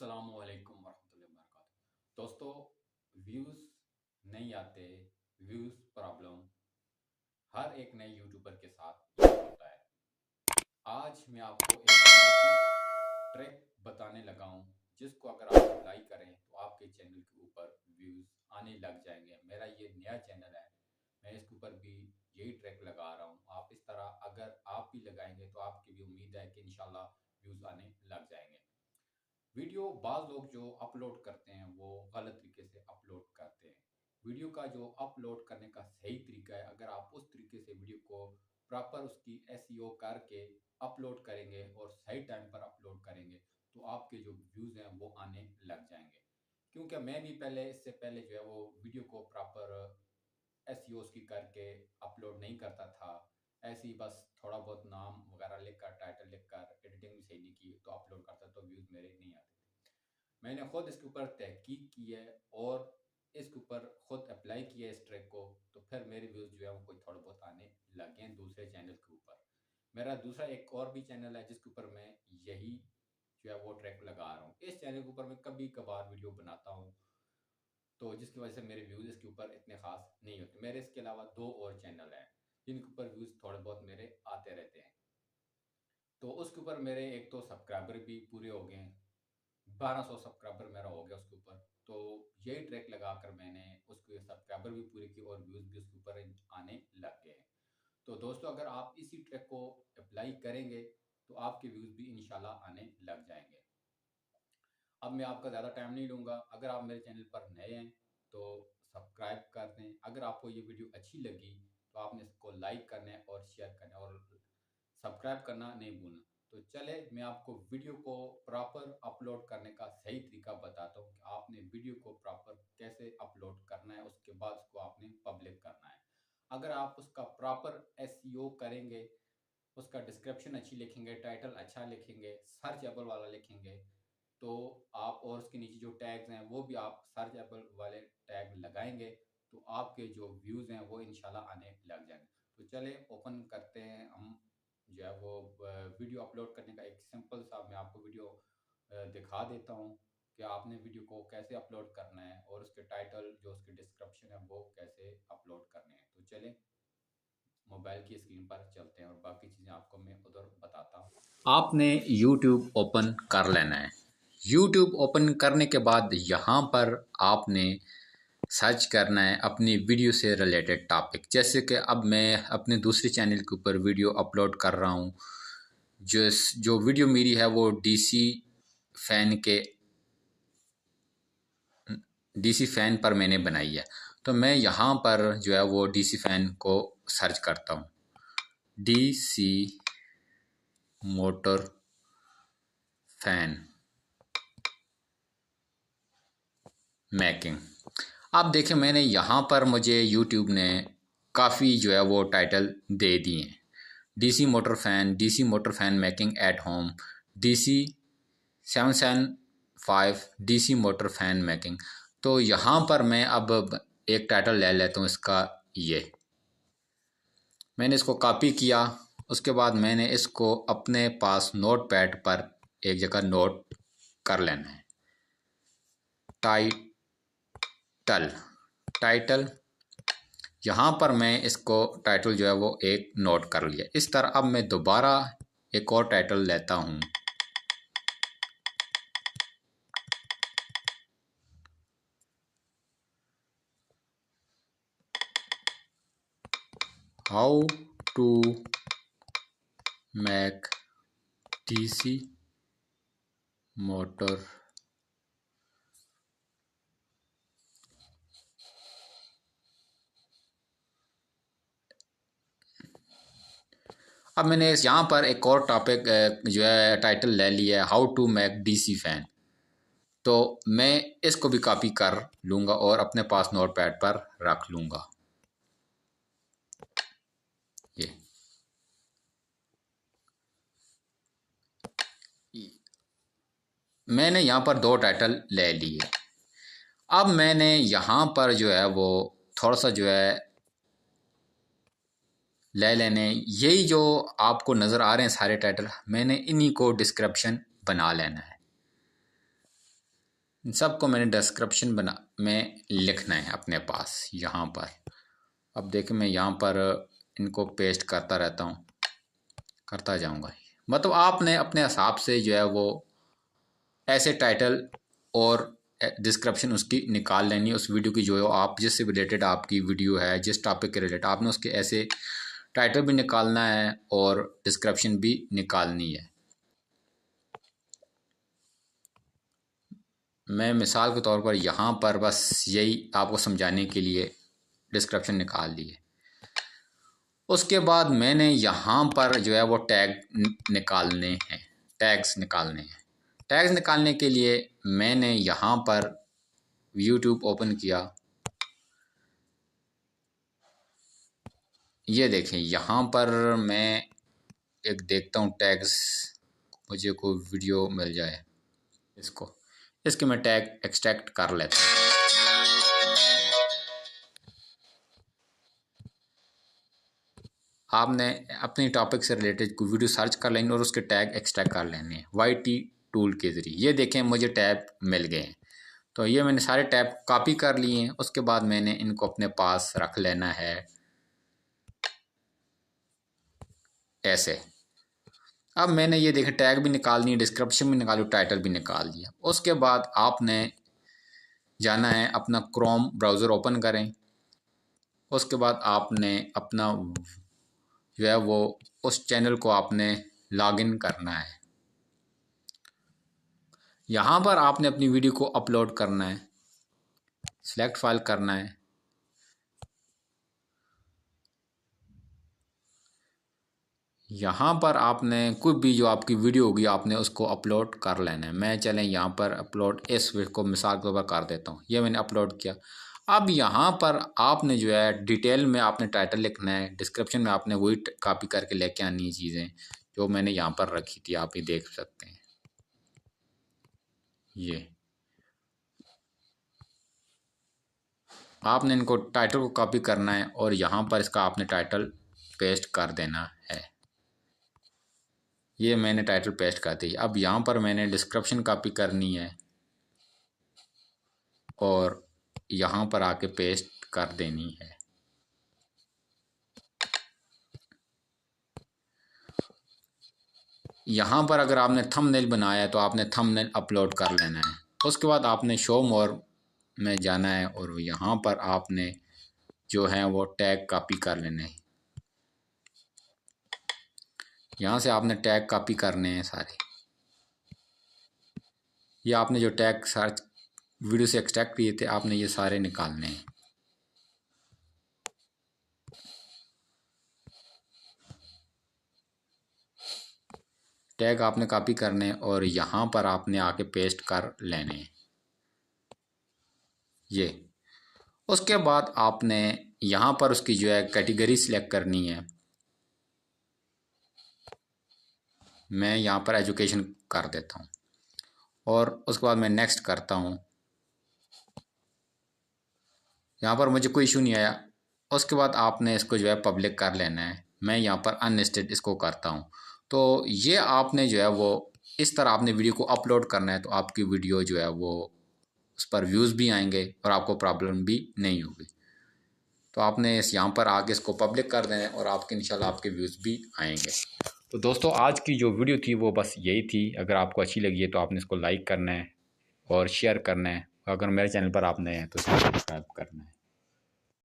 अस्सलामुअलैकुम वरहमतुल्लाहि वबरकातुहू। दोस्तों, व्यूज़ नहीं आते, व्यूज़ प्रॉब्लम हर एक नए यूट्यूबर के साथ ये होता है। आज मैं आपको एक ऐसी ट्रिक बताने लगा हूँ जिसको अगर आप अप्लाई करें तो आपके चैनल के ऊपर व्यूज़ आने लग जाएंगे। मेरा ये नया चैनल है, मैं इसके ऊपर भी यही ट्रिक लगा रहा हूँ। आप इस तरह अगर आप भी लगाएंगे तो आपकी भी उम्मीद है कि इंशाल्लाह व्यूज़ आने लग जाएंगे। वीडियो बाज़ लोग जो अपलोड करते हैं वो गलत तरीके से अपलोड करते हैं। वीडियो का जो अपलोड करने का सही तरीका है, अगर आप उस तरीके से वीडियो को प्रॉपर उसकी एसईओ करके अपलोड करेंगे और सही टाइम पर अपलोड करेंगे तो आपके जो व्यूज़ हैं वो आने लग जाएंगे। क्योंकि मैं भी पहले इससे पहले जो है वो वीडियो को प्रॉपर एसईओ की करके अपलोड नहीं करता था। ऐसे ही बस थोड़ा बहुत नाम वगैरह लिखकर, टाइटल लिखकर, एडिटिंग भी सही नहीं की तो अपलोड करता तो व्यूज़ मेरे नहीं आते थे। मैंने खुद इसके ऊपर तहकीक की है और इसके ऊपर खुद अप्लाई किया है इस ट्रिक को, तो फिर मेरे व्यूज़ जो है वो कोई थोड़ा बहुत आने लगे हैं दूसरे चैनल के ऊपर। मेरा दूसरा एक और भी चैनल है जिसके ऊपर मैं यही जो है वो ट्रैक लगा रहा हूँ। इस चैनल के ऊपर मैं कभी कभार वीडियो बनाता हूँ, तो जिसकी वजह से मेरे व्यूज़ इसके ऊपर इतने खास नहीं होते। मेरे इसके अलावा दो और चैनल हैं जिनके ऊपर व्यूज़ थोड़े बहुत मेरे आते रहते हैं। तो उसके ऊपर मेरे एक तो सब्सक्राइबर भी पूरे हो गए हैं, 1200 सब्सक्राइबर मेरा हो गया उसके ऊपर। तो यही ट्रैक लगाकर मैंने उसके सब्सक्राइबर भी पूरे किए और व्यूज़ भी उसके ऊपर आने लग गए हैं। तो दोस्तों, अगर आप इसी ट्रैक को अप्लाई करेंगे तो आपके व्यूज़ भी इंशाल्लाह आने लग जाएंगे। अब मैं आपका ज़्यादा टाइम नहीं लूँगा। अगर आप मेरे चैनल पर नए हैं तो सब्सक्राइब कर दें। अगर आपको ये वीडियो अच्छी लगी तो आपने इसको लाइक करना है और शेयर करना है और सब्सक्राइब करना नहीं भूलना। तो चले मैं आपको वीडियो को प्रॉपर अपलोड करने का सही तरीका बताता हूँ कि आपने वीडियो को प्रॉपर कैसे अपलोड करना है, उसके बाद उसको आपने पब्लिक करना है। अगर आप उसका प्रॉपर एसईओ करेंगे, उसका डिस्क्रिप्शन अच्छी लिखेंगे, टाइटल अच्छा लिखेंगे, सर्चेबल वाला लिखेंगे, तो आप और उसके नीचे जो टैग्स हैं वो भी आप सर्चेबल वाले टैग लगाएंगे तो आपके जो व्यूज़ हैं वो इंशाल्लाह आने लग जाएंगे। तो चले ओपन करते हैं हम जो है वो वीडियो अपलोड करने का एक सिंपल सा मैं आपको वीडियो दिखा देता हूँ कि आपने वीडियो को कैसे अपलोड करना है और उसके टाइटल जो उसके डिस्क्रिप्शन है वो कैसे अपलोड करने हैं। तो चले मोबाइल की स्क्रीन पर चलते हैं और बाकी चीज़ें आपको मैं उधर बताता हूँ। आपने YouTube ओपन कर लेना है। YouTube ओपन करने के बाद यहाँ पर आपने सर्च करना है अपनी वीडियो से रिलेटेड टॉपिक। जैसे कि अब मैं अपने दूसरे चैनल के ऊपर वीडियो अपलोड कर रहा हूँ। जो वीडियो मेरी है वो डीसी फैन पर मैंने बनाई है। तो मैं यहाँ पर जो है वो डीसी फैन को सर्च करता हूँ, डीसी मोटर फैन मेकिंग। आप देखें मैंने यहाँ पर मुझे यूट्यूब ने काफ़ी जो है वो टाइटल दे दिए हैं। DC motor fan making at home, DC 775 DC motor fan making. तो यहाँ पर मैं अब एक टाइटल ले लेता हूँ इसका। ये मैंने इसको कॉपी किया, उसके बाद मैंने इसको अपने पास नोट पैड पर एक जगह नोट कर लेना है। टाइटल यहाँ पर मैं इसको टाइटल जो है वो एक नोट कर लिया। इस तरह अब मैं दोबारा एक और टाइटल लेता हूँ, how to make DC motor अब मैंने यहाँ पर एक और टॉपिक जो है टाइटल ले लिया है, how to make DC fan. तो मैं इसको भी कॉपी कर लूँगा और अपने पास नोट पैड पर रख लूँगा। ये मैंने यहाँ पर दो टाइटल ले लिए। अब मैंने यहाँ पर जो है वो थोड़ा सा जो है ले लेने, यही जो आपको नज़र आ रहे हैं सारे टाइटल, मैंने इन्हीं को डिस्क्रिप्शन बना लेना है। इन सबको मैंने डिस्क्रिप्शन में लिखना है अपने पास यहाँ पर। अब देखिए मैं यहाँ पर इनको पेस्ट करता रहता हूँ, करता जाऊँगा। मतलब आपने अपने हिसाब से जो है वो ऐसे टाइटल और डिस्क्रिप्शन उसकी निकाल लेनी है, उस वीडियो की जो है आप जिससे रिलेटेड आपकी वीडियो है, जिस टॉपिक के रिलेटेड आपने उसके ऐसे टाइटल भी निकालना है और डिस्क्रिप्शन भी निकालनी है। मैं मिसाल के तौर पर यहाँ पर बस यही आपको समझाने के लिए डिस्क्रिप्शन निकाल दी है। उसके बाद मैंने यहाँ पर जो है वो निकालने हैं, टैग्स निकालने हैं। टैग्स निकालने के लिए मैंने यहाँ पर YouTube ओपन किया। ये देखें यहाँ पर मैं एक देखता हूँ टैग्स, मुझे कोई वीडियो मिल जाए इसके मैं टैग एक्सट्रैक्ट कर लेता हूँ। आपने अपने टॉपिक से रिलेटेड कोई वीडियो सर्च कर लेंगे और उसके टैग एक्सट्रैक्ट कर लेने हैं YT टूल के ज़रिए। ये देखें मुझे टैब मिल गए हैं, तो ये मैंने सारे टैब कॉपी कर लिए हैं। उसके बाद मैंने इनको अपने पास रख लेना है ऐसे। अब मैंने ये देखें टैग भी निकाल दिए, डिस्क्रिप्शन भी निकाली, टाइटल भी निकाल दिया। उसके बाद आपने जाना है अपना क्रोम ब्राउज़र ओपन करें। उसके बाद आपने अपना जो है वो उस चैनल को आपने लॉगिन करना है। यहाँ पर आपने अपनी वीडियो को अपलोड करना है, सिलेक्ट फाइल करना है। यहाँ पर आपने कोई भी जो आपकी वीडियो होगी आपने उसको अपलोड कर लेना है। मैं चलें यहाँ पर अपलोड इस को मिसाल के तौर पर कर देता हूँ। ये मैंने अपलोड किया। अब यहाँ पर आपने जो है डिटेल में आपने टाइटल लिखना है, डिस्क्रिप्शन में आपने वही कॉपी करके लेके आनी है चीज़ें जो मैंने यहाँ पर रखी थी। आप ये देख सकते हैं, ये आपने इनको टाइटल को कॉपी करना है और यहाँ पर इसका आपने टाइटल पेस्ट कर देना है। ये मैंने टाइटल पेस्ट कर दी। अब यहाँ पर मैंने डिस्क्रिप्शन कॉपी करनी है और यहाँ पर आके पेस्ट कर देनी है। यहाँ पर अगर आपने थंबनेल बनाया है तो आपने थंबनेल अपलोड कर लेना है। उसके बाद आपने शो मोर में जाना है और यहाँ पर आपने जो है वो टैग कॉपी कर लेने हैं। यहाँ से आपने टैग कॉपी करने हैं सारे। ये आपने जो टैग सर्च वीडियो से एक्सट्रैक्ट किए थे आपने ये सारे निकालने हैं। टैग आपने कॉपी करने हैं और यहाँ पर आपने आके पेस्ट कर लेने हैं ये। उसके बाद आपने यहाँ पर उसकी जो है कैटेगरी सिलेक्ट करनी है। मैं यहाँ पर एजुकेशन कर देता हूँ और उसके बाद मैं नेक्स्ट करता हूँ। यहाँ पर मुझे कोई इशू नहीं आया। उसके बाद आपने इसको जो है पब्लिक कर लेना है। मैं यहाँ पर अनलिस्टेड इसको करता हूँ। तो ये आपने जो है वो इस तरह आपने वीडियो को अपलोड करना है तो आपकी वीडियो जो है वो उस पर व्यूज़ भी आएंगे और आपको प्रॉब्लम भी नहीं होगी। तो आपने इस यहाँ पर आके इसको पब्लिक कर देना है और आपके इंशाल्लाह आपके व्यूज़ भी आएंगे। तो दोस्तों आज की जो वीडियो थी वो बस यही थी। अगर आपको अच्छी लगी है तो आपने इसको लाइक करना है और शेयर करना है। अगर मेरे चैनल पर आप नए हैं तो सब्सक्राइब करना है।